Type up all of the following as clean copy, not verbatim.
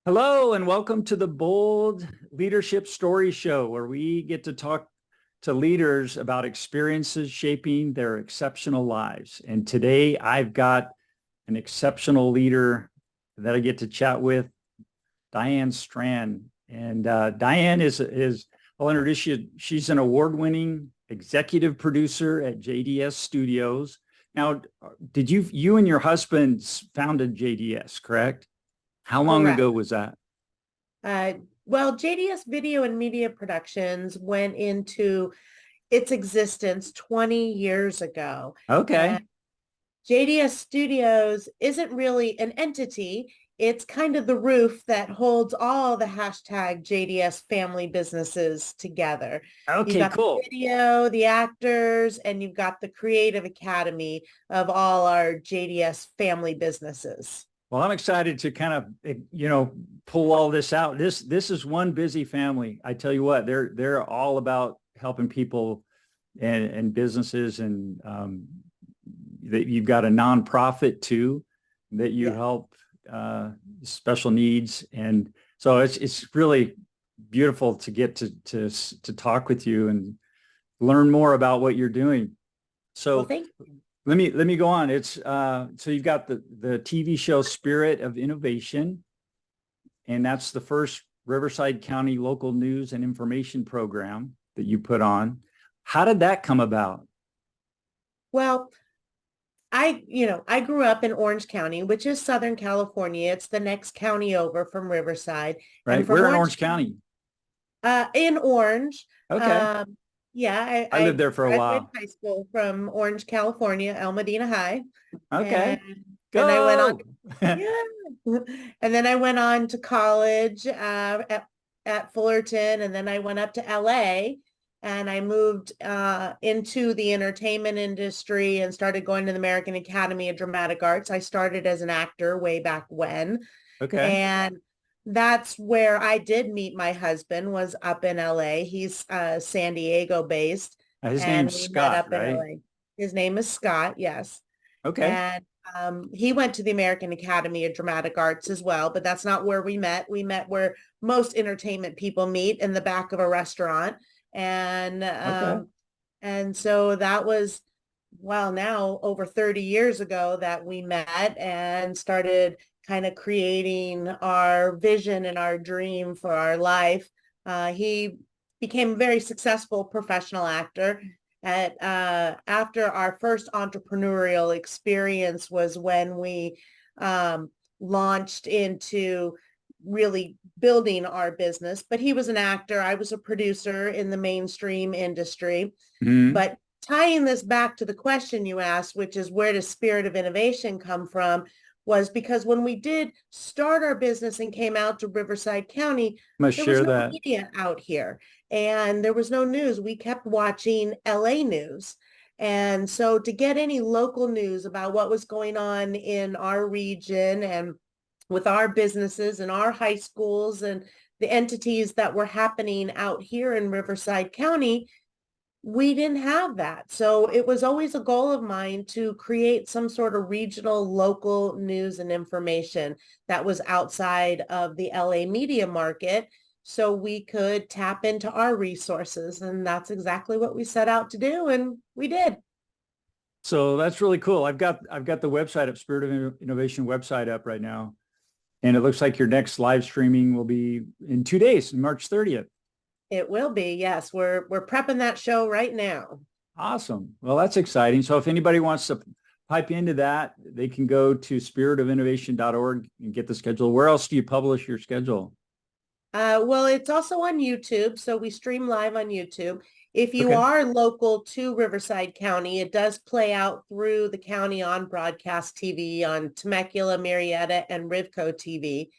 Hello, and welcome to the Bold Leadership Story Show, where we get to talk to leaders about experiences shaping their exceptional lives. And today I've got an exceptional leader that I get to chat with, Diane Strand. And Diane I'll introduce you. She's an award-winning executive producer at JDS Studios. Now, you and your husband founded JDS, correct? How long Correct. ago was that? Uh, well, JDS Video and Media Productions went into its existence 20 years ago. Okay. And JDS Studios isn't really an entity. It's kind of the roof that holds all the hashtag JDS family businesses together. You've Okay, got the cool. video, the actors, and you've got the creative academy of all our JDS family businesses. Well, I'm excited to kind of, pull all this out. This is one busy family. I tell you what, they're all about helping people and businesses, and that you've got a nonprofit too that you Yeah. help special needs, and so it's really beautiful to get to talk with you and learn more about what you're doing. Well, So thank you. let me go on. It's so you've got the TV show Spirit of Innovation, and that's the first Riverside County local news and information program that you put on. How did that come about? Well, I grew up in Orange County, which is Southern California. It's the next county over from Riverside. And Right? from We're in Orange Orange County. in Orange. Okay. Um, yeah, I lived I there for a graduated while. high school from Orange, California, El Medina High. Okay. And then I went on, Go. yeah. And then I went on to college at Fullerton, and then I went up to LA and I moved into the entertainment industry and started going to the American Academy of Dramatic Arts. I started as an actor way back when. Okay. And that's where I did meet my husband, was up in LA. He's San Diego based, His and name's we met Scott, up in right? LA. His name is Scott, yes. Okay. And he went to the American Academy of Dramatic Arts as well, but that's not where we met. We met where most entertainment people meet, in the back of a restaurant. And Okay. and so that was, well, now over 30 years ago that we met and started kind of creating our vision and our dream for our life. He became a very successful professional actor. After our first entrepreneurial experience was when we launched into really building our business. But he was an actor. I was a producer in the mainstream industry. Mhm. But tying this back to the question you asked, which is where does Spirit of Innovation come from, was because when we did start our business and came out to Riverside County, Must there was share no that. media out here and there was no news. We kept watching LA news. And so to get any local news about what was going on in our region and with our businesses and our high schools and the entities that were happening out here in Riverside County, we didn't have that. So it was always a goal of mine to create some sort of regional, local news and information that was outside of the LA media market so we could tap into our resources. And that's exactly what we set out to do. And we did. So that's really cool. I've got the website up, Spirit of Innovation website up right now. And it looks like your next live streaming will be in 2 days, March 30th. It will be. Yes, we're prepping that show right now. Awesome. Well, that's exciting. So if anybody wants to pipe into that, they can go to spiritofinnovation.org and get the schedule. Where else do you publish your schedule? Well, it's also on YouTube, so we stream live on YouTube. If you Okay. are local to Riverside County, it does play out through the county on broadcast TV on Temecula, Marietta, and Rivco TV.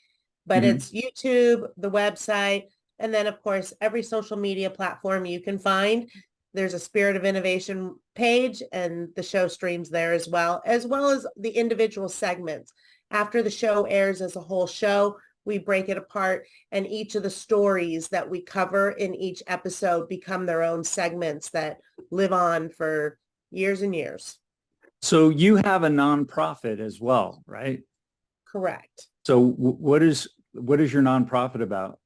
But Mm-hmm. it's YouTube, the website, and then, of course, every social media platform you can find. There's a Spirit of Innovation page, and the show streams there as well as the individual segments. After the show airs as a whole show, we break it apart, and each of the stories that we cover in each episode become their own segments that live on for years and years. So you have a nonprofit as well, right? Correct. So what is what is your nonprofit about?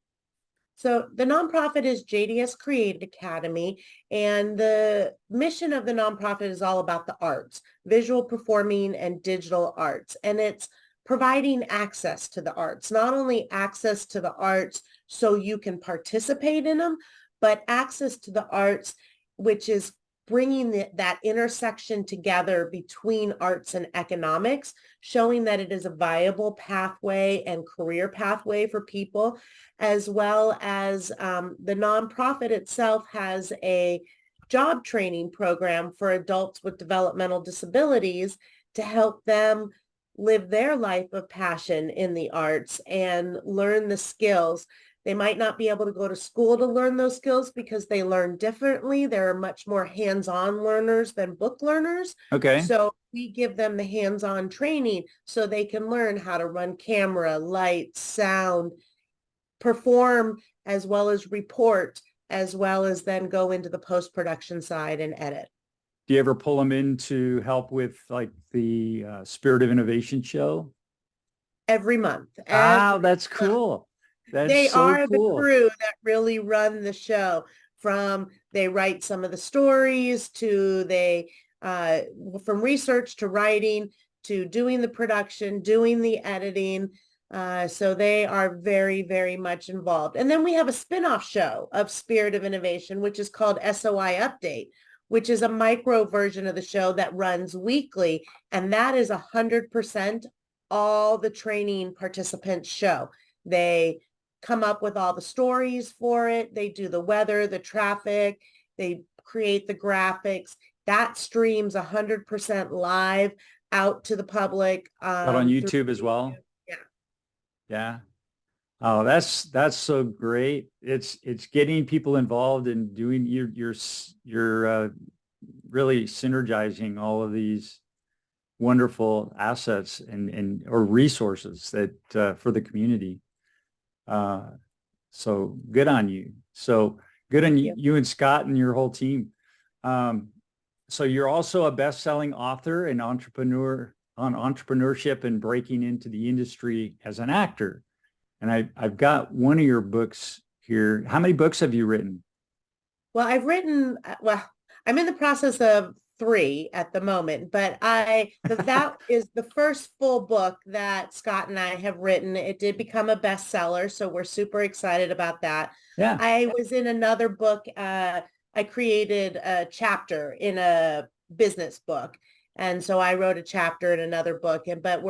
So the nonprofit is JDS Creative Academy, and the mission of the nonprofit is all about the arts, visual performing and digital arts. And it's providing access to the arts, not only access to the arts so you can participate in them, but access to the arts, which is bringing that intersection together between arts and economics, showing that it is a viable pathway and career pathway for people, as well as the nonprofit itself has a job training program for adults with developmental disabilities to help them live their life of passion in the arts and learn the skills. They might not be able to go to school to learn those skills because they learn differently. They're much more hands-on learners than book learners. Okay. So we give them the hands-on training so they can learn how to run camera, lights, sound, perform, as well as report, as well as then go into the post-production side and edit. Do you ever pull them in to help with like the Spirit of Innovation show? Every month. Wow, that's cool. That's they so are cool. the crew that really run the show. From they write some of the stories to they from research to writing to doing the production, doing the editing. So they are very, very much involved. And then we have a spin-off show of Spirit of Innovation, which is called SOI Update, which is a micro version of the show that runs weekly. And that is 100% all the training participants show. They come up with all the stories for it. They do the weather, the traffic, they create the graphics. That streams 100% live out to the public. Out on YouTube as well? Yeah. Yeah. Oh, that's so great. It's getting people involved in doing you're really synergizing all of these wonderful assets and or resources that for the community. So good on you. So good on you and Scott and your whole team. So you're also a best-selling author and entrepreneur on entrepreneurship and breaking into the industry as an actor. And I've got one of your books here. How many books have you written? Well, I'm in the process of 3 at the moment, but that is the first full book that Scott and I have written. It did become a bestseller, so we're super excited about that. Yeah. I was in another book. I created a chapter in a business book. And so I wrote a chapter in another book, but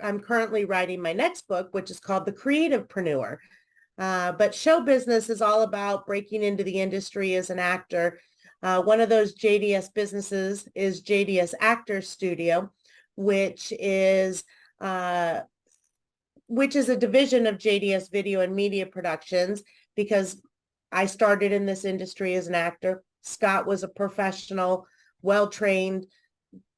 I'm currently writing my next book, which is called The Creativepreneur. But show business is all about breaking into the industry as an actor. One of those JDS businesses is JDS Studio, which is a division of JDS Video and Media Productions, because I started in this industry as an actor. Scott was a professional, well-trained,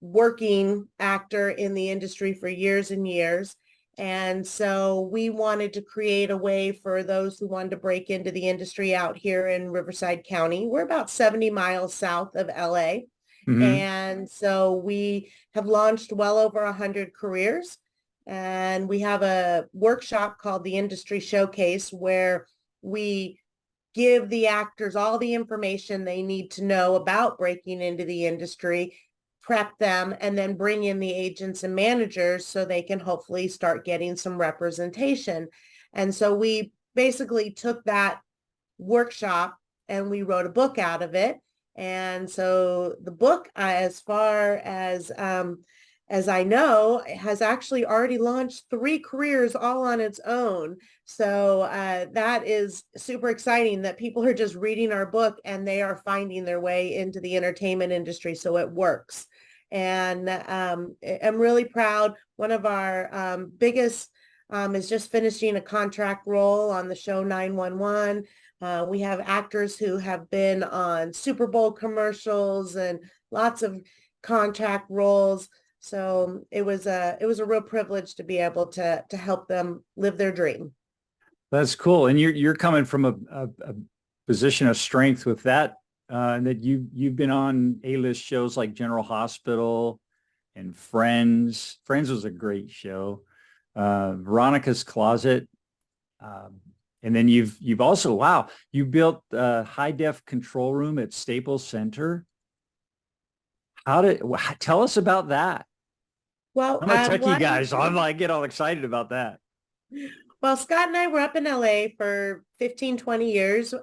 working actor in the industry for years and years. And so we wanted to create a way for those who wanted to break into the industry out here in Riverside County. We're about 70 miles south of LA. Mm-hmm. And so we have launched well over 100 careers. And we have a workshop called the Industry Showcase, where we give the actors all the information they need to know about breaking into the industry, prep them, and then bring in the agents and managers so they can hopefully start getting some representation. And so we basically took that workshop and we wrote a book out of it. And so the book, as far as I know, has actually already launched 3 careers all on its own. So that is super exciting that people are just reading our book and they are finding their way into the entertainment industry. So it works. And I'm really proud. One of our biggest is just finishing a contract role on the show 911. We have actors who have been on Super Bowl commercials and lots of contract roles. So it was a real privilege to be able to help them live their dream. That's cool. And you're coming from a position of strength with that, that you've been on A-list shows like General Hospital and Friends. Friends was a great show. Veronica's Closet and then you've also, wow, you built a high def control room at Staples Center. Tell us about that? Well, I'm a techie what guy, so I'm happened? like, get all excited about that. Well, Scott and I were up in LA for 15, 20 years.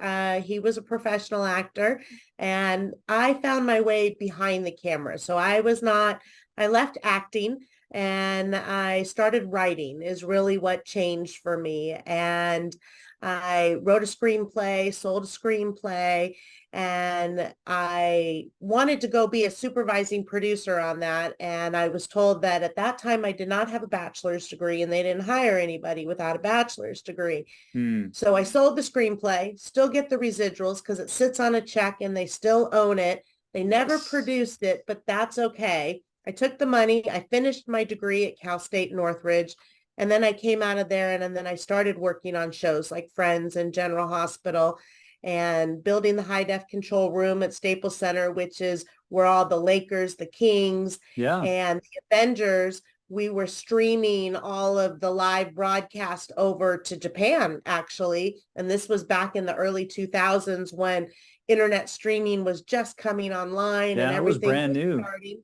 He was a professional actor, and I found my way behind the camera. So I left acting and I started writing is really what changed for me. And I wrote a screenplay, sold a screenplay, and I wanted to go be a supervising producer on that. And I was told that at that time I did not have a bachelor's degree and they didn't hire anybody without a bachelor's degree. Hmm. So I sold the screenplay, still get the residuals because it sits on a check and they still own it. They never Yes. produced it, but that's okay. I took the money. I finished my degree at Cal State Northridge. And then I came out of there and then I started working on shows like Friends and General Hospital and building the high def control room at Staples Center, which is where all the Lakers, the Kings, Yeah. and the Avengers, we were streaming all of the live broadcast over to Japan, actually. And this was back in the early 2000s when internet streaming was just coming online and Yeah, it was everything brand was new. starting.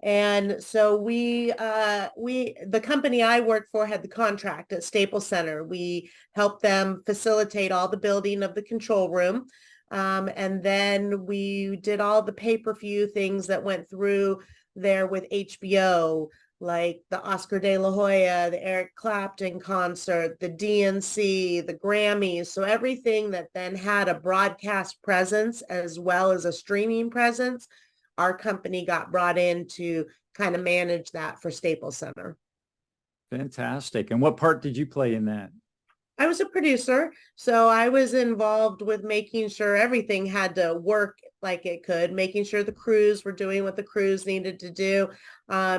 And so the company I worked for had the contract at Staples Center. We helped them facilitate all the building of the control room. And then we did all the pay-per-view things that went through there with HBO, like the Oscar de la Hoya, the Eric Clapton concert, the DNC, the Grammys. So everything that then had a broadcast presence as well as a streaming presence, our company got brought in to kind of manage that for Staples Center. Fantastic. And what part did you play in that? I was a producer, so I was involved with making sure everything had to work like it could, making sure the crews were doing what the crews needed to do,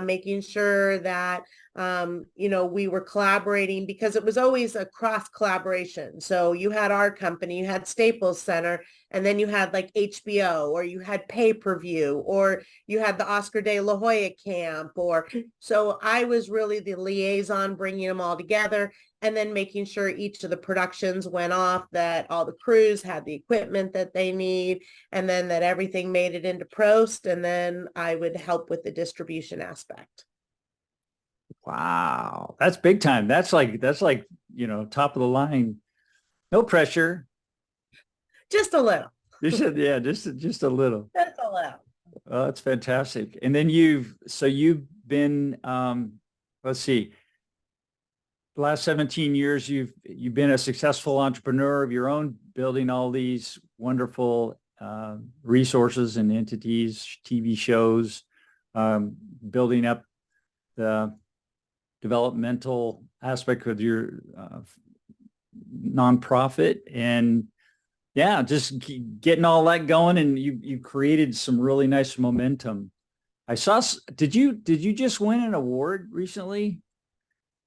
making sure that we were collaborating because it was always a cross collaboration. So you had our company, you had Staples Center, and then you had like HBO, or you had pay-per-view, or you had the Oscar de la Hoya camp, or so I was really the liaison, bringing them all together and then making sure each of the productions went off, that all the crews had the equipment that they need, and then that everything made it into Prost, and then I would help with the distribution aspect. Wow. That's big time. That's like, top of the line. No pressure. Just a little. You said, yeah, just a little. Just a little. Oh, that's fantastic. And then you've been, let's see, the last 17 years, you've been a successful entrepreneur of your own, building all these wonderful resources and entities, TV shows, building up the developmental aspect of your nonprofit, and yeah, just getting all that going. And you created some really nice momentum. I saw. Did you just win an award recently?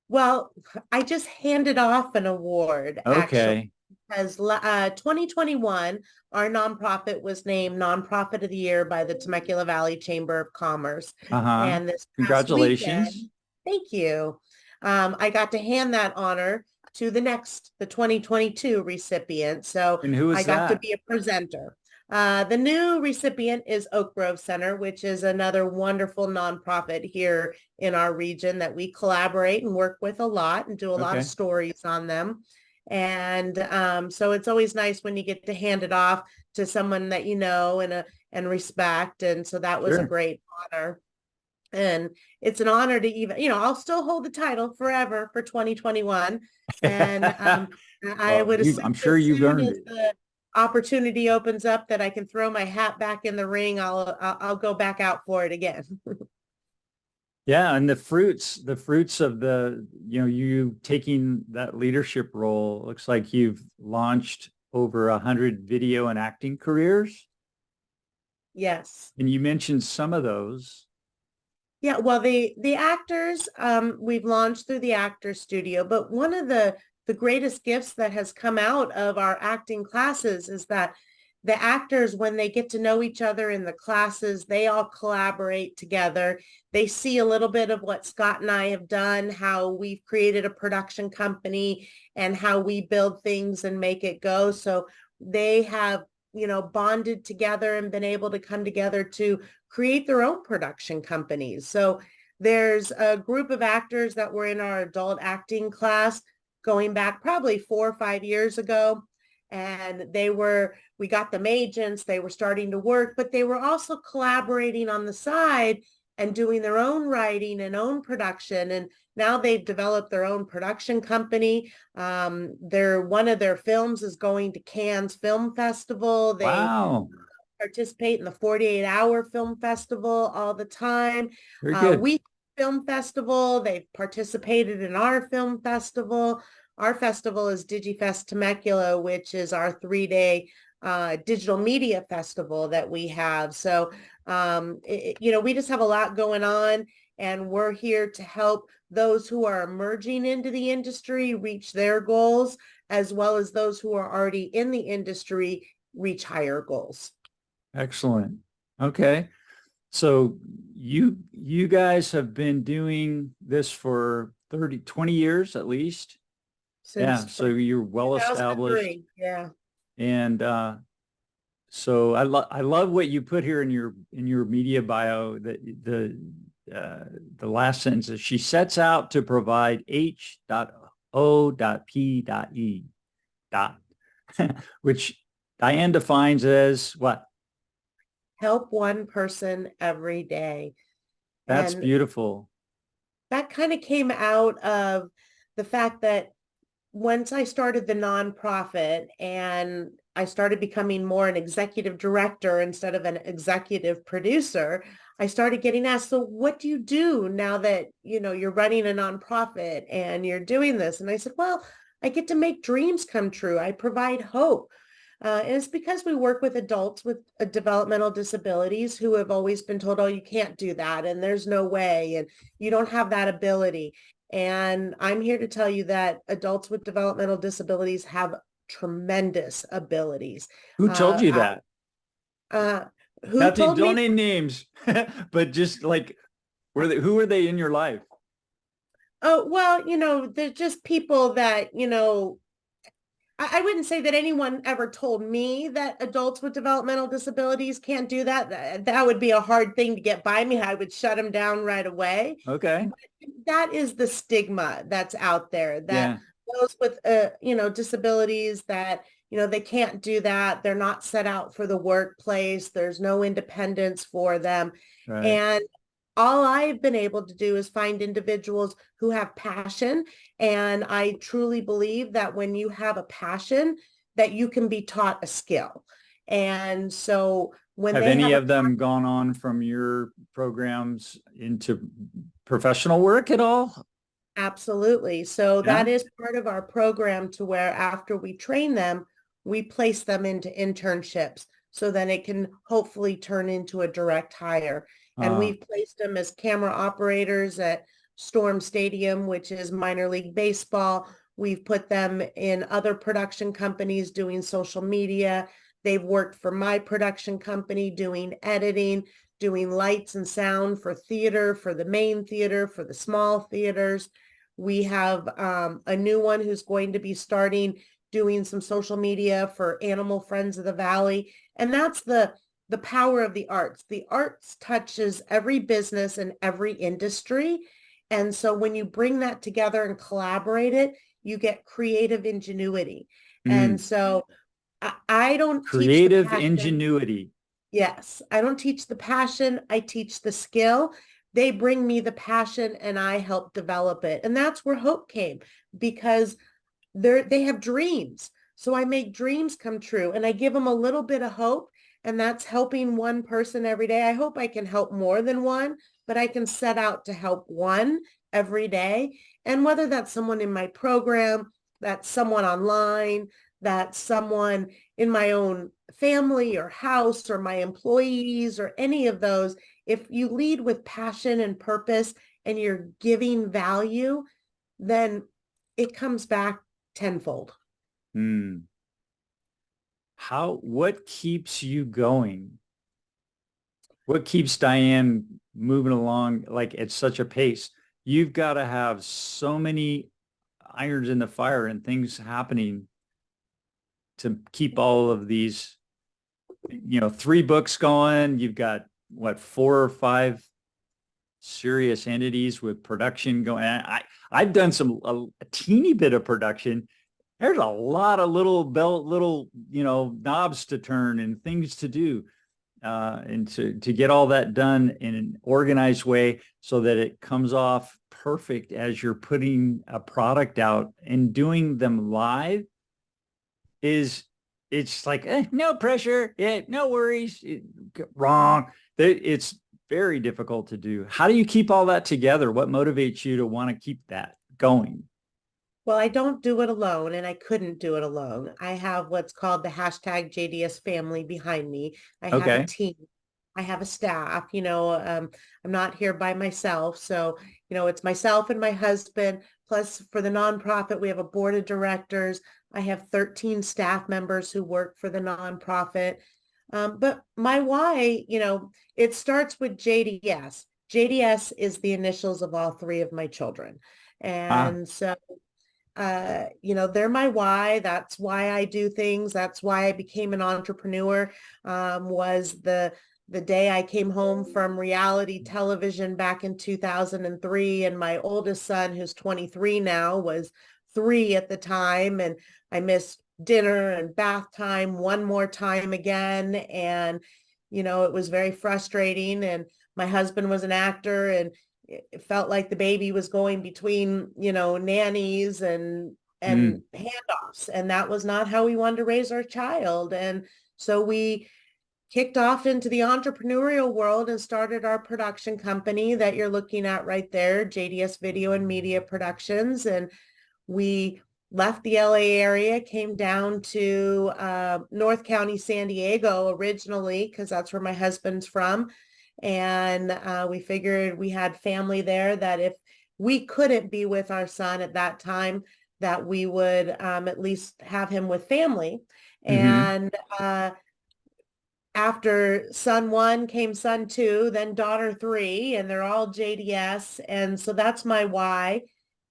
Well, I just handed off an award actually Okay. because 2021, our nonprofit was named Nonprofit of the Year by the Temecula Valley Chamber of Commerce. Uh-huh. And this past weekend, Congratulations. thank you. I got to hand that honor to the 2022 recipient. So And who I is got to that? be a presenter. The new recipient is Oak Grove Center, which is another wonderful nonprofit here in our region that we collaborate and work with a lot and do a lot of Okay. stories on them. And so it's always nice when you get to hand it off to someone that you know and respect. And so that was a Sure. great honor. And it's an honor to even, I'll still hold the title forever for 2021. And I Well, would assume I'm sure as you've soon earned as it. the opportunity opens up that I can throw my hat back in the ring, I'll go back out for it again. Yeah, and the fruits of you taking that leadership role, looks like you've launched over 100 video and acting careers. Yes. And you mentioned some of those. Yeah, well, the actors, we've launched through the Actor Studio, but one of the greatest gifts that has come out of our acting classes is that the actors, when they get to know each other in the classes, they all collaborate together. They see a little bit of what Scott and I have done, how we've created a production company and how we build things and make it go. So they have, bonded together and been able to come together to create their own production companies. So there's a group of actors that were in our adult acting class going back probably 4 or 5 years ago. And we got them agents, they were starting to work, but they were also collaborating on the side and doing their own writing and own production. And now they've developed their own production company. One of their films is going to Cannes Film Festival. They Wow. participate in the 48-hour film festival all the time. Very good. We film festival. They've participated in our film festival. Our festival is DigiFest Temecula, which is our 3-day digital media festival that we have. So, we just have a lot going on, and we're here to help those who are emerging into the industry reach their goals, as well as those who are already in the industry reach higher goals. Excellent. Okay. So you guys have been doing this for 20 years at least. Since so you're well established. Yeah. And so I love what you put here in your media bio, that the last sentence is, she sets out to provide H.O.P.E. which Diane defines as what? Help one person every day. That's and beautiful. That kind of came out of the fact that once I started the nonprofit and I started becoming more an executive director instead of an executive producer, I started getting asked, so what do you do now that, you're running a nonprofit and you're doing this? And I said, well, I get to make dreams come true. I provide hope. And it's because we work with adults with developmental disabilities who have always been told, oh, you can't do that, and there's no way, and you don't have that ability. And I'm here to tell you that adults with developmental disabilities have tremendous abilities. Who told you that? Don't name names, but just like, who were they in your life? Oh, well, they're just people that, I wouldn't say that anyone ever told me that adults with developmental disabilities can't do that. That would be a hard thing to get by me. I would shut them down right away. Okay. But that is the stigma that's out there, that those with, disabilities, that, they can't do that. They're not set out for the workplace. There's no independence for them. Right. And all I've been able to do is find individuals who have passion. And I truly believe that when you have a passion, that you can be taught a skill. And so when have any of them gone on from your programs into professional work at all? Absolutely. So that is part of our program, to where after we train them, we place them into internships, so then it can hopefully turn into a direct hire. And we've placed them as camera operators at Storm Stadium, which is minor league baseball. We've put them in other production companies doing social media. They've worked for my production company doing editing, doing lights and sound for theater, for the main theater, for the small theaters. We have a new one who's going to be starting doing some social media for Animal Friends of the Valley. And that's the power of the arts. The arts touches every business and every industry. And so when you bring that together and collaborate it, you get creative ingenuity. And so I don't creative teach the ingenuity. Yes, I don't teach the passion. I teach the skill. They bring me the passion and I help develop it. And that's where hope came, because they have dreams. So I make dreams come true, and I give them a little bit of hope. And that's helping one person every day. I hope I can help more than one, but I can set out to help one every day. And whether that's someone in my program, that's someone online, that's someone in my own family or house, or my employees, or any of those, if you lead with passion and purpose and you're giving value, then it comes back tenfold. what keeps you going? What keeps Diane moving along like at such a pace? You've got to have so many irons in the fire and things happening to keep all of these, 3 books going. You've got what, 4 or 5 serious entities with production going. I've done a teeny bit of production. There's a lot of little knobs to turn and things to do, and to get all that done in an organized way so that it comes off perfect as you're putting a product out and doing them live it's like, no pressure, no worries, wrong. It's very difficult to do. How do you keep all that together? What motivates you to want to keep that going? Well, I don't do it alone, and I couldn't do it alone. I have what's called the hashtag JDS family behind me. I have a Okay. team. I have a staff, I'm not here by myself. So, it's myself and my husband. Plus, for the nonprofit, we have a board of directors. I have 13 staff members who work for the nonprofit. But my why, it starts with JDS. JDS is the initials of all 3 of my children. Ah. And so they're my why. That's why I do things. That's why I became an entrepreneur. Was the day I came home from reality television back in 2003, and my oldest son, who's 23 now, was 3 at the time, and I missed dinner and bath time one more time again, and it was very frustrating. And my husband was an actor, and it felt like the baby was going between, nannies and Mm. handoffs. And that was not how we wanted to raise our child. And so we kicked off into the entrepreneurial world and started our production company that you're looking at right there, JDS Video and Media Productions. And we left the LA area, came down to North County, San Diego originally, because that's where my husband's from. And we figured we had family there, that if we couldn't be with our son at that time, that we would at least have him with family. Mm-hmm. And after son 1 came son 2, then daughter 3, and they're all JDS. And so that's my why.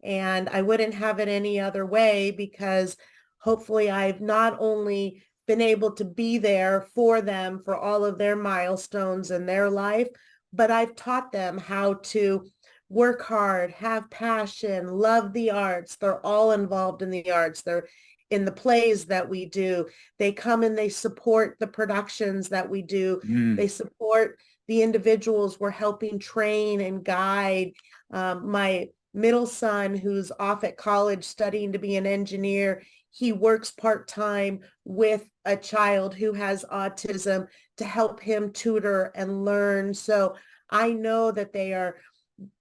And I wouldn't have it any other way, because hopefully I've not only been able to be there for them for all of their milestones in their life, but I've taught them how to work hard, have passion, love the arts. They're all involved in the arts. They're in the plays that we do. They come and they support the productions that we do. They Mm. support the individuals we're helping train and guide. My middle son, who's off at college studying to be an engineer, he works part-time with a child who has autism to help him tutor and learn. So I know that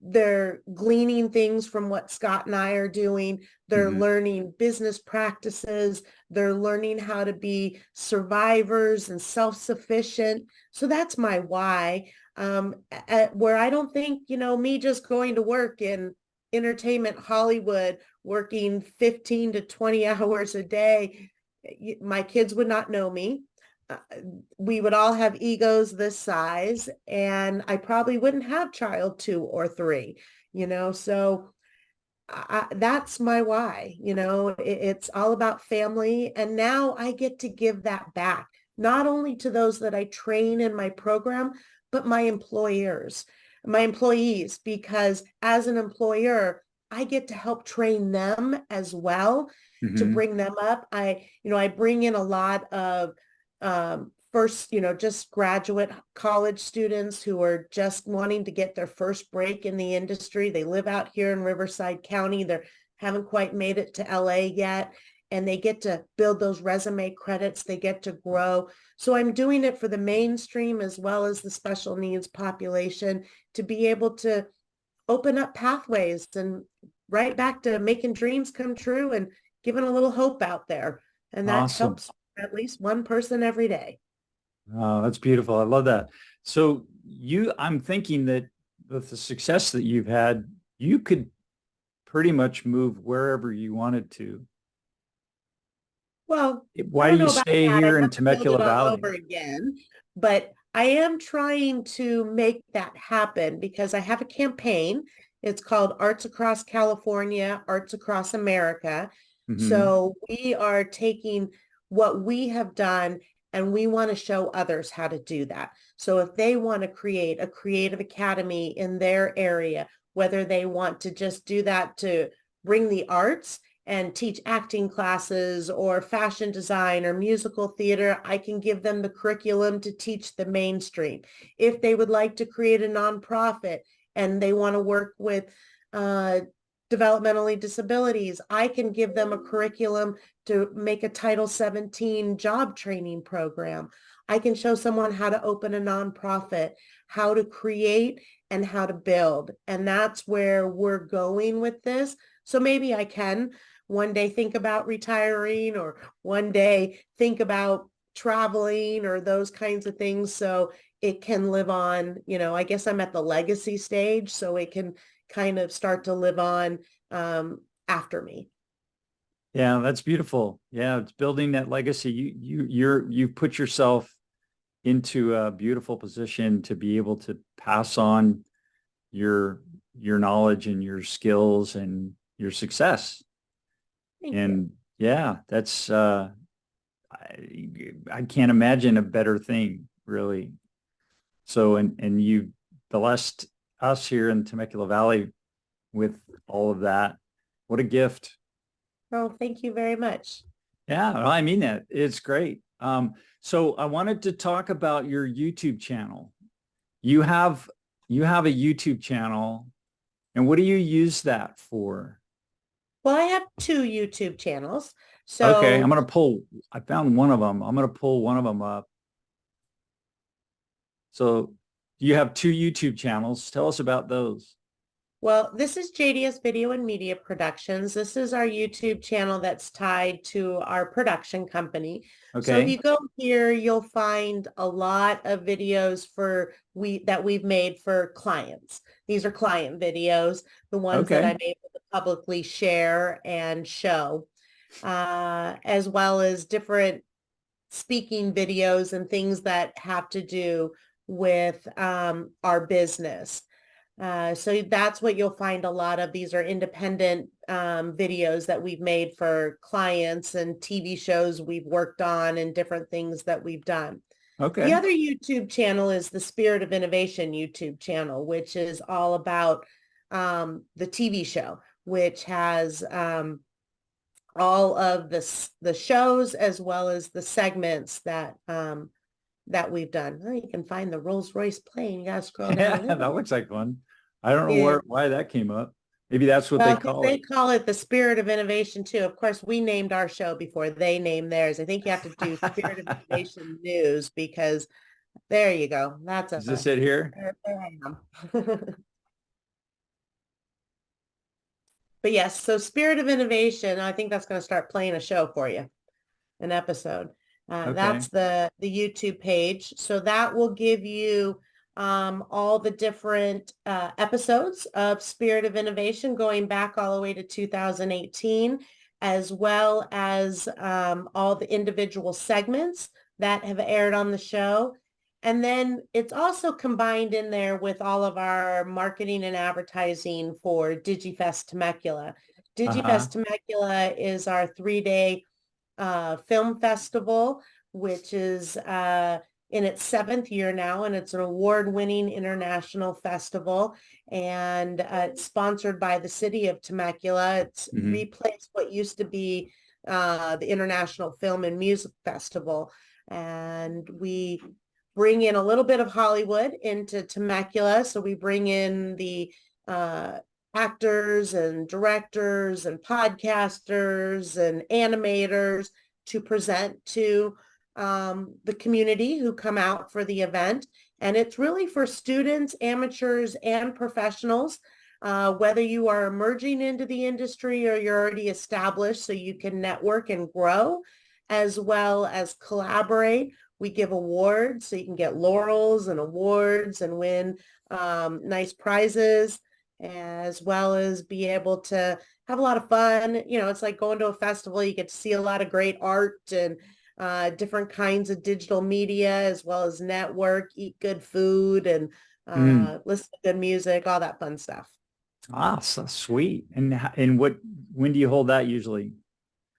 they're gleaning things from what Scott and I are doing. They're Mm-hmm. learning business practices. They're learning how to be survivors and self-sufficient. So that's my why. Where I don't think, me just going to work in entertainment Hollywood, working 15 to 20 hours a day, my kids would not know me. We would all have egos this size, and I probably wouldn't have child 2 or 3, so that's my why. It's all about family. And now I get to give that back, not only to those that I train in my program, but my employees, because as an employer, I get to help train them as well, to Mm-hmm. bring them up. I bring in a lot of first, just graduate college students who are just wanting to get their first break in the industry. They live out here in Riverside County. They haven't quite made it to LA yet, and they get to build those resume credits. They get to grow. So I'm doing it for the mainstream as well as the special needs population, to be able to open up pathways, and right back to making dreams come true and giving a little hope out there. And that Awesome. helps at least one person every day. Oh, that's beautiful. I love that. So I'm thinking that with the success that you've had, you could pretty much move wherever you wanted to. Well, I Why do don't you know about stay that. I'd here in have to build it Temecula all Valley? over again. But I am trying to make that happen because I have a campaign. It's called Arts Across California, Arts Across America. Hmm. So we are taking what we have done and we want to show others how to do that. So if they want to create a creative academy in their area, whether they want to just do that to bring the arts and teach acting classes or fashion design or musical theater, I can give them the curriculum to teach the mainstream. If they would like to create a nonprofit and they want to work with developmentally disabilities, I can give them a curriculum to make a Title 17 job training program. I can show someone how to open a nonprofit, how to create and how to build. And that's where we're going with this. So maybe I can one day think about retiring or one day think about traveling or those kinds of things. So it can live on, I guess I'm at the legacy stage, so it can kind of start to live on after me. Yeah, that's beautiful. Yeah, it's building that legacy. You've put yourself into a beautiful position to be able to pass on your your knowledge and your skills and your success. Thank you. And yeah, that's I can't imagine a better thing, really. So and you blessed us here in Temecula Valley with all of that. What a gift. Oh, thank you very much. Yeah, well, I mean that. It's great. So I wanted to talk about your YouTube channel. You have you have a YouTube channel, and what do you use that for? Well, I have two YouTube channels. Okay, So, I found one of them. I'm gonna pull one of them up. So you have two YouTube channels. Tell us about those. well, this is JDS Video and Media Productions. This is our YouTube channel that's tied to our production company. So if Okay. you go here, you'll find a lot of videos that we've made for clients. These are client videos, the ones that Okay. I'm able to publicly share and show, as well as different speaking videos and things that have to do with our business. So that's what you'll find a lot of. These are independent videos that we've made for clients and TV shows we've worked on and different things that we've done. The Okay. other YouTube channel is the Spirit of Innovation YouTube channel, which is all about the TV show, which has all of the shows as well as the segments that we've done. Oh, you can find the Rolls Royce plane. You gotta scroll down Yeah, a little that bit. looks like fun. I don't know Yeah. why that came up. Maybe that's what they Well, because call they it. call it the Spirit of Innovation too. Of course, we named our show before they named theirs. I think you have to do Spirit of Innovation News because there you go. That's Is this it here? there I am. But yes, so Spirit of Innovation, I think that's going to start playing a show for you, an episode. Okay. That's the YouTube page. So that will give you all the different episodes of Spirit of Innovation going back all the way to 2018, as well as all the individual segments that have aired on the show. And then it's also combined in there with all of our marketing and advertising for DigiFest Temecula. Uh-huh. DigiFest Temecula is our 3-day film festival, which is in its 7th year now, and it's an award-winning international festival, and it's sponsored by the city of Temecula. It's Hmm. replaced what used to be the International Film and Music Festival, and we bring in a little bit of Hollywood into Temecula. So we bring in the actors and directors and podcasters and animators to present to the community who come out for the event. And it's really for students, amateurs, and professionals, whether you are emerging into the industry or you're already established, so you can network and grow, as well as collaborate. We give awards, so you can get laurels and awards and win nice prizes. as well as be able to have a lot of fun. You know, it's like going to a festival. You get to see a lot of great art and different kinds of digital media, as well as network, eat good food, and Mm. listen to good music, all that fun stuff. Ah, so sweet. And when do you hold that usually?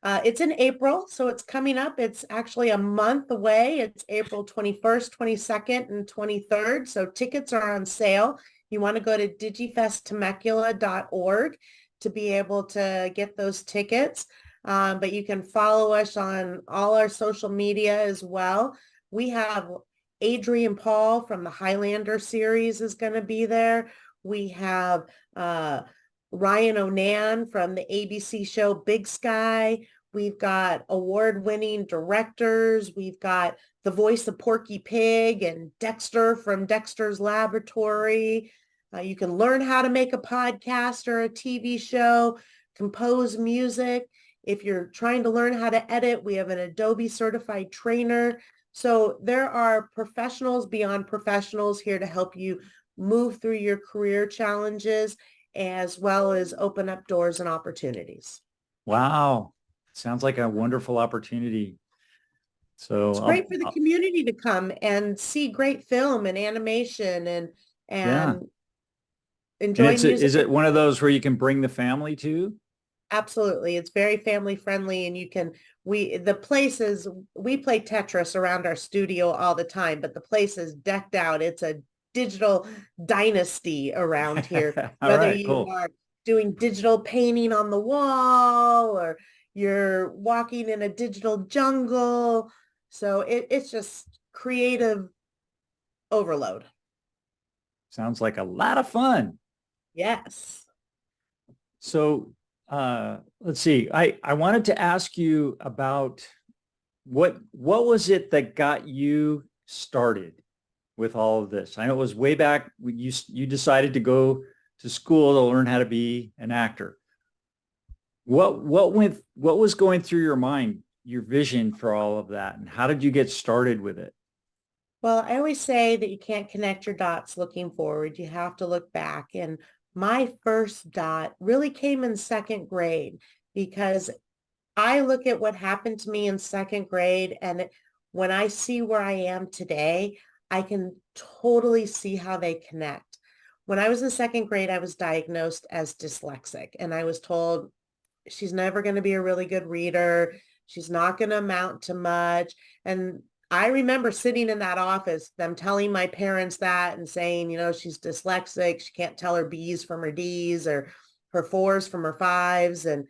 It's in April, so it's coming up. It's actually a month away. It's April 21st, 22nd, and 23rd. So tickets are on sale. You want to go to digifesttemecula.org to be able to get those tickets. But you can follow us on all our social media as well. We have Adrian Paul from the Highlander series is going to be there. We have Ryan Onan from the ABC show Big Sky. We've got award-winning directors. We've got the voice of Porky Pig and Dexter from Dexter's Laboratory. You can learn how to make a podcast or a TV show, compose music. If you're trying to learn how to edit, we have an Adobe certified trainer. So there are professionals beyond professionals here to help you move through your career challenges, as well as open up doors and opportunities. Wow. Sounds like a wonderful opportunity. So It's great for the community to come and see great film and animation and yeah. enjoy And music. is it one of those where you can bring the family to? Absolutely. It's very family friendly, and you can, we play Tetris around our studio all the time, but the place is decked out. It's a digital dynasty around here, All whether right, you cool. are doing digital painting on the wall or you're walking in a digital jungle. So it's just creative overload. Sounds like a lot of fun. Yes. So let's see. I wanted to ask you about what was it that got you started with all of this? I know it was way back when you decided to go to school to learn how to be an actor. What was going through your mind, your vision for all of that, and how did you get started with it? Well, I always say that you can't connect your dots looking forward. You have to look back. And my first dot really came in second grade, because I look at what happened to me in second grade, and when I see where I am today, I can totally see how they connect. When I was in second grade, I was diagnosed as dyslexic, and I was told she's never going to be a really good reader. She's not going to amount to much. And I remember sitting in that office, them telling my parents that and saying, you know, she's dyslexic. She can't tell her B's from her D's or her fours from her fives. And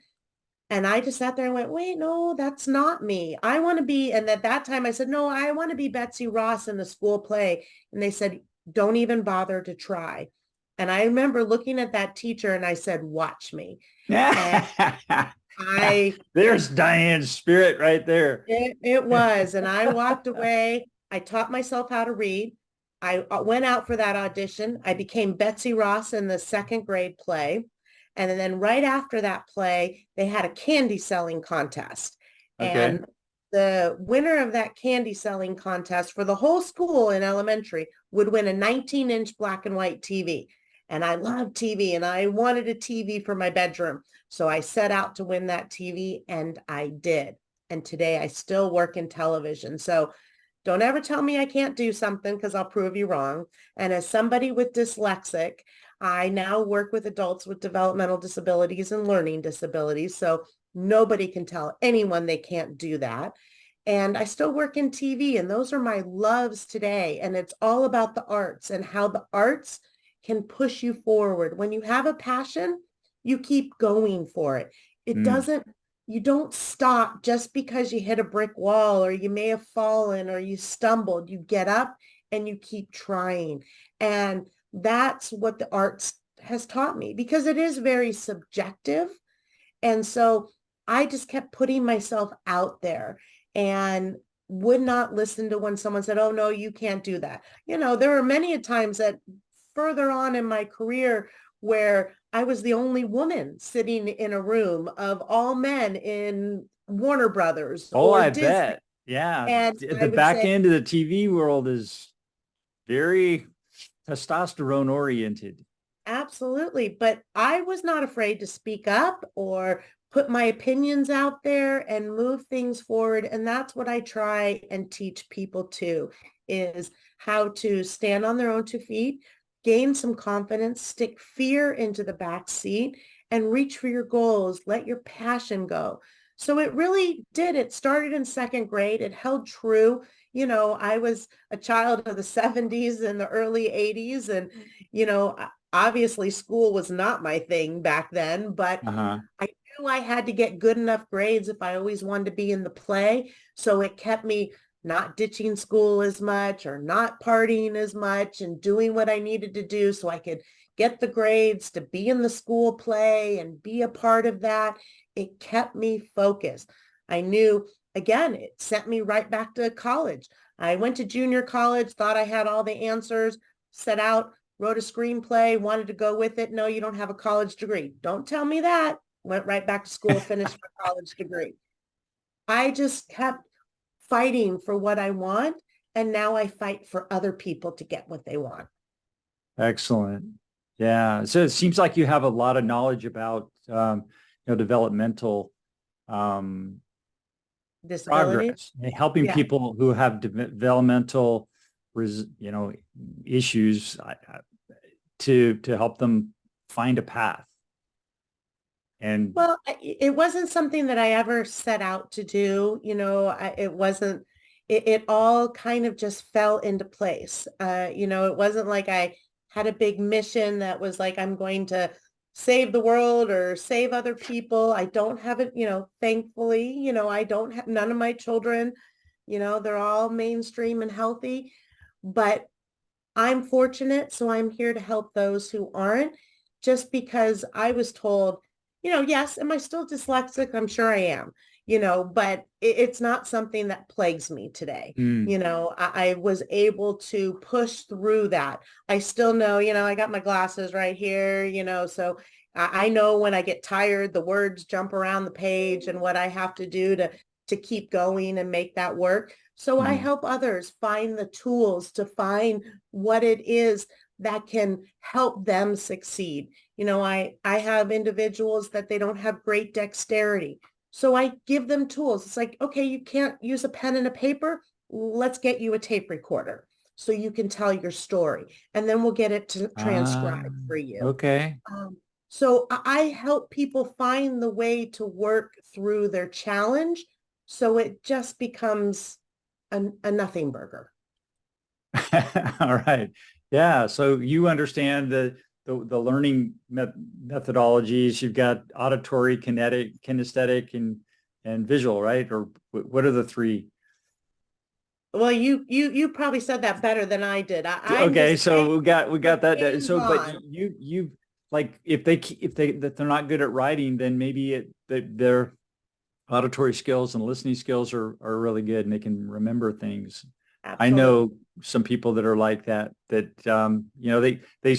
I just sat there and went, wait, no, that's not me. I want to be. And at that time I said, no, I want to be Betsy Ross in the school play. And they said, don't even bother to try. And I remember looking at that teacher and I said, watch me. And I, There's Diane's spirit right there. it was, and I walked away. I taught myself how to read. I went out for that audition. I became Betsy Ross in the second grade play. And then right after that play, they had a candy selling contest. Okay. And the winner of that candy selling contest for the whole school in elementary would win a 19-inch black and white TV. And I love TV, and I wanted a TV for my bedroom. So I set out to win that TV, and I did. And today I still work in television. So don't ever tell me I can't do something, because I'll prove you wrong. And as somebody with dyslexic, I now work with adults with developmental disabilities and learning disabilities. So nobody can tell anyone they can't do that. And I still work in TV, and those are my loves today. And it's all about the arts and how the arts can push you forward. When you have a passion, you keep going for it. It doesn't, you don't stop just because you hit a brick wall or you may have fallen or you stumbled. You get up and you keep trying. And that's what the arts has taught me, because it is very subjective. And so I just kept putting myself out there and would not listen to when someone said, oh, no, you can't do that. You know, there were many times that further on in my career where I was the only woman sitting in a room of all men in Warner Brothers or I Disney. bet. Yeah. And The back end of the TV world is very testosterone oriented. absolutely. But I was not afraid to speak up or put my opinions out there and move things forward. And that's what I try and teach people too, is how to stand on their own 2 feet, gain some confidence, stick fear into the back seat, and reach for your goals. Let your passion go. So it really did. It started in second grade. It held true. I was a child of the 70s and the early 80s. And, obviously school was not my thing back then, but Uh-huh. I knew I had to get good enough grades if I always wanted to be in the play. So it kept me not ditching school as much or not partying as much and doing what I needed to do so I could get the grades to be in the school play and be a part of that. It kept me focused. I knew, again, it sent me right back to college. I went to junior college, thought I had all the answers, set out, wrote a screenplay, wanted to go with it. No, you don't have a college degree. Don't tell me that. Went right back to school, finished my college degree. I just kept fighting for what I want. And now I fight for other people to get what they want. Excellent. Yeah. So it seems like you have a lot of knowledge about, developmental Disability. progress, helping Yeah. people who have developmental, issues to help them find a path. And Well, it wasn't something that I ever set out to do. It wasn't, it all kind of just fell into place. It wasn't like I had a big mission that was like, I'm going to save the world or save other people. I don't have it, thankfully, I don't have none of my children, they're all mainstream and healthy, but I'm fortunate. So I'm here to help those who aren't, just because I was told, yes, am I still dyslexic? I'm sure I am, but it's not something that plagues me today. mm, I was able to push through that. I still know, I got my glasses right here, so I know when I get tired, the words jump around the page and what I have to do to keep going and make that work. So I mm, help others find the tools to find what it is that can help them succeed. I have individuals that they don't have great dexterity. So I give them tools. It's like, okay, you can't use a pen and a paper. Let's get you a tape recorder so you can tell your story. And then we'll get it to ah, transcribe for you. okay. So I help people find the way to work through their challenge. So it just becomes a nothing burger. All right. Yeah. So you understand the learning methodologies. You've got auditory, kinetic, kinesthetic, and visual, right? Or what are the three? Well, you probably said that better than I did. I'm Okay, just so we got that. So, but hands-on. you like if that they're not good at writing, then maybe their auditory skills and listening skills are really good and they can remember things. I Absolutely. know some people that are like that they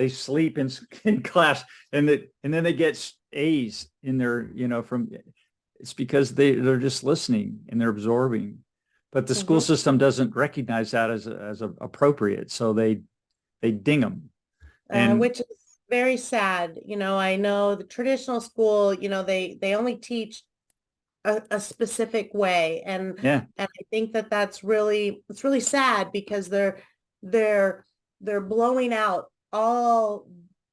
sleep in class and then they get A's in their, from it's because they're just listening and they're absorbing. But the school Mhm. system doesn't recognize that as appropriate, so they ding them. And Which is very sad. I know the traditional school, they only teach a specific way, yeah, and I think that it's really sad because they're they're blowing out all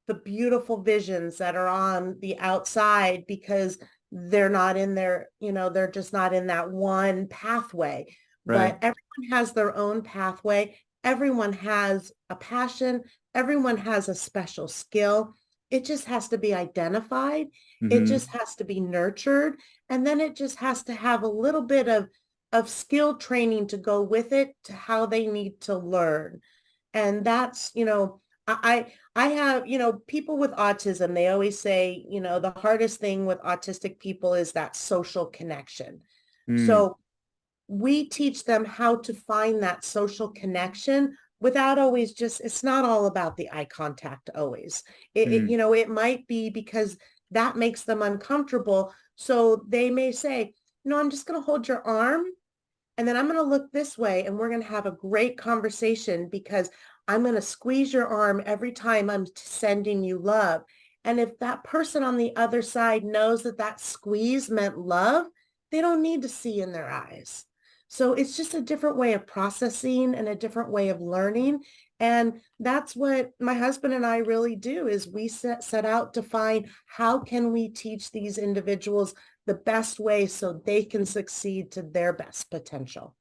the beautiful visions that are on the outside because they're not in their, they're just not in that one pathway. right. But everyone has their own pathway. Everyone has a passion. Everyone has a special skill. It just has to be identified. It Hmm. just has to be nurtured. And then it just has to have a little bit of skill training to go with it to how they need to learn. And that's, I have, people with autism, they always say, the hardest thing with autistic people is that social connection. Mm, So we teach them how to find that social connection without always just, it's not all about the eye contact always. mm, It might be because that makes them uncomfortable. So they may say, I'm just going to hold your arm and then I'm going to look this way and we're going to have a great conversation because I'm going to squeeze your arm every time I'm sending you love. And if that person on the other side knows that that squeeze meant love, they don't need to see in their eyes. So it's just a different way of processing and a different way of learning. And that's what my husband and I really do is we set out to find how can we teach these individuals the best way so they can succeed to their best potential.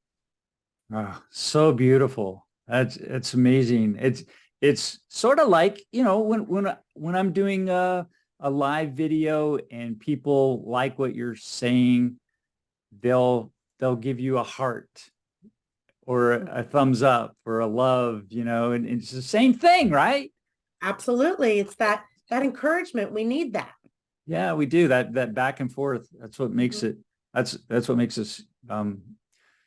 Oh, so beautiful. It's amazing. It's sort of like, when I'm doing a live video and people like what you're saying, they'll give you a heart or a thumbs up or a love, and it's the same thing, right? Absolutely. It's that encouragement. We need that. Yeah, we do that back and forth. That's what makes Mhm. it, that's what makes us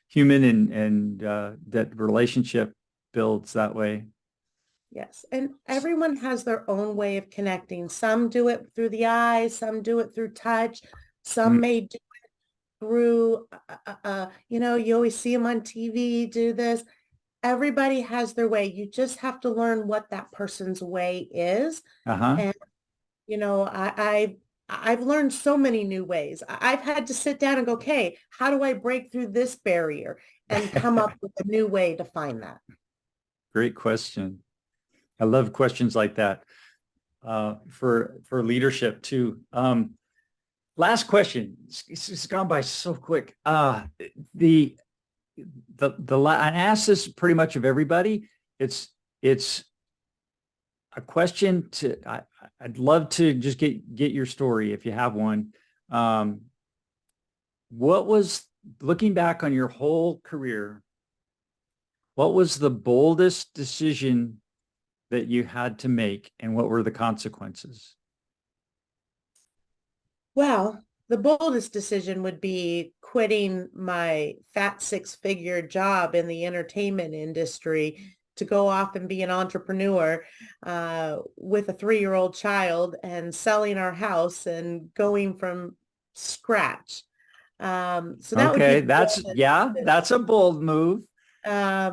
human, and that relationship builds that way. Yes. And everyone has their own way of connecting. Some do it through the eyes, some do it through touch, Mm, some may do through, you always see them on TV do this. Everybody has their way. You just have to learn what that person's way is. uh-huh. And, I've learned so many new ways. I've had to sit down and go, okay, how do I break through this barrier and come up with a new way to find that? Great question. I love questions like that for leadership too. Last question. It's gone by so quick. The I ask this pretty much of everybody. It's a question I'd love to just get your story if you have one. Um, what was, looking back on your whole career, what was the boldest decision that you had to make, and what were the consequences? Well, the boldest decision would be quitting my fat six-figure job in the entertainment industry to go off and be an entrepreneur with a 3-year-old child and selling our house and going from scratch. So that would be Okay, the boldest that's a bold move. decision.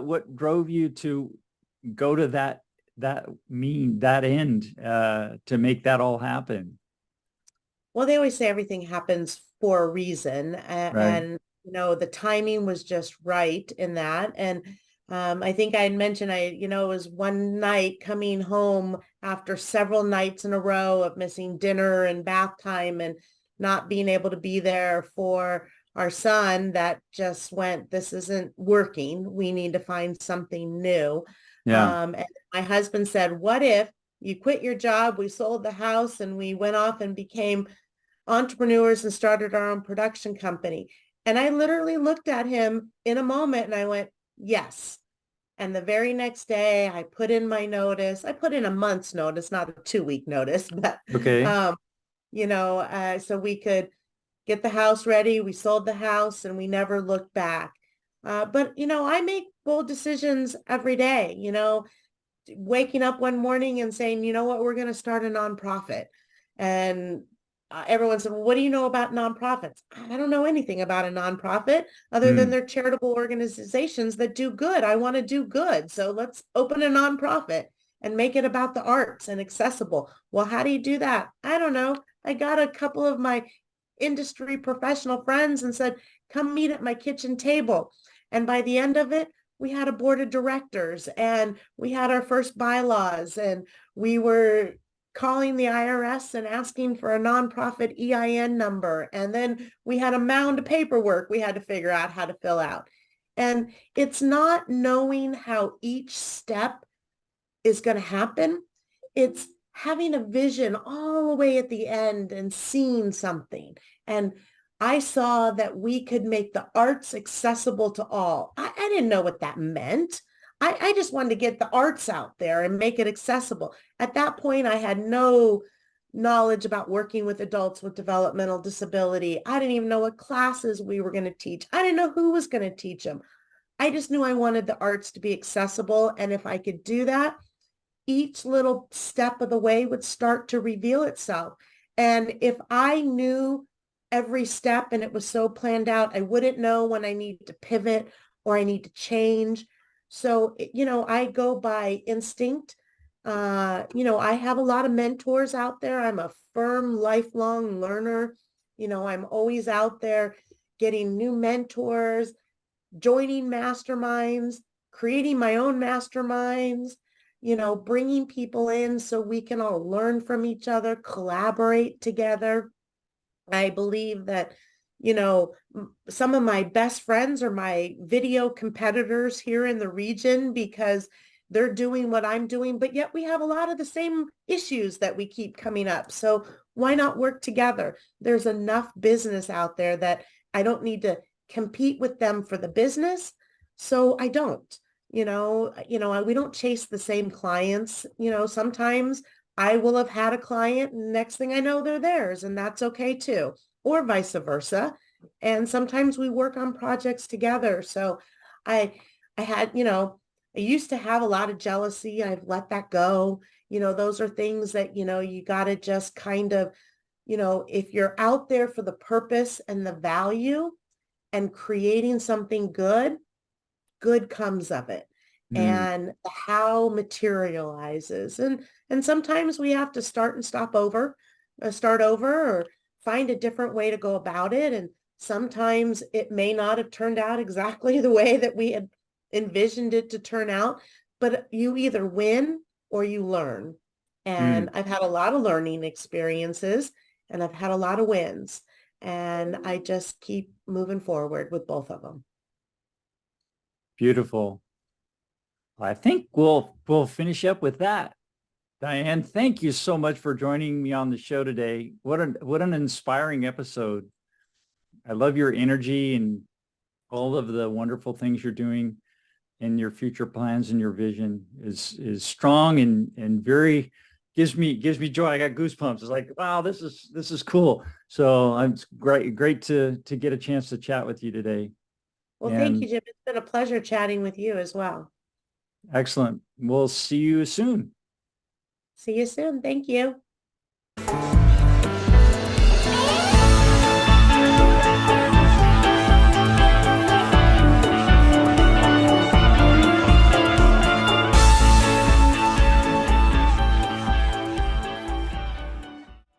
What drove you to go to that end to make that all happen? Well, they always say everything happens for a reason, Right. and the timing was just right in that. And I think I had mentioned it was one night coming home after several nights in a row of missing dinner and bath time and not being able to be there for our son that just went, this isn't working. We need to find something new. Yeah. And my husband said, what if you quit your job? We sold the house and we went off and became entrepreneurs and started our own production company. And I literally looked at him in a moment and I went, yes. And the very next day I put in my notice. I put in a month's notice, not a 2-week notice, but, Okay. so we could get the house ready. We sold the house and we never looked back. But, I make bold decisions every day, waking up one morning and saying, you know what, we're going to start a nonprofit. And everyone said, well, what do you know about nonprofits? I don't know anything about a nonprofit other than Hmm. they're charitable organizations that do good. I want to do good. So let's open a nonprofit and make it about the arts and accessible. Well, how do you do that? I don't know. I got a couple of my industry professional friends and said, come meet at my kitchen table. And by the end of it, we had a board of directors and we had our first bylaws and we were calling the IRS and asking for a nonprofit EIN number. And then we had a mound of paperwork we had to figure out how to fill out. And it's not knowing how each step is going to happen. It's having a vision all the way at the end and seeing something. And I saw that we could make the arts accessible to all. I didn't know what that meant. I just wanted to get the arts out there and make it accessible. At that point, I had no knowledge about working with adults with developmental disability. I didn't even know what classes we were going to teach. I didn't know who was going to teach them. I just knew I wanted the arts to be accessible. And if I could do that, each little step of the way would start to reveal itself. And if I knew every step and it was so planned out, I wouldn't know when I need to pivot or I need to change. So, I go by instinct. I have a lot of mentors out there. I'm a firm, lifelong learner. I'm always out there getting new mentors, joining masterminds, creating my own masterminds, bringing people in so we can all learn from each other, collaborate together. I believe that, some of my best friends are my video competitors here in the region because they're doing what I'm doing, but yet we have a lot of the same issues that we keep coming up. So why not work together? There's enough business out there that I don't need to compete with them for the business. So I don't, we don't chase the same clients. Sometimes I will have had a client and next thing I know, they're theirs, and that's okay too, or vice versa. And sometimes we work on projects together. So I I had, I used to have a lot of jealousy. I've let that go. Those are things that, you got to just kind of, if you're out there for the purpose and the value and creating something good, good comes of it. Mm, And how materializes. And sometimes we have to start over or find a different way to go about it. And sometimes it may not have turned out exactly the way that we had envisioned it to turn out, but you either win or you learn. mm. And I've had a lot of learning experiences and I've had a lot of wins. And I just keep moving forward with both of them. Beautiful. I think we'll finish up with that. Diane, thank you so much for joining me on the show today. What an inspiring episode. I love your energy and all of the wonderful things you're doing, and your future plans and your vision is strong and very gives me joy. I got goosebumps. It's like, wow, this is cool. So I'm great to get a chance to chat with you today. Well, thank you, And Jim. It's been a pleasure chatting with you as well. excellent. We'll see you soon. See you soon. Thank you.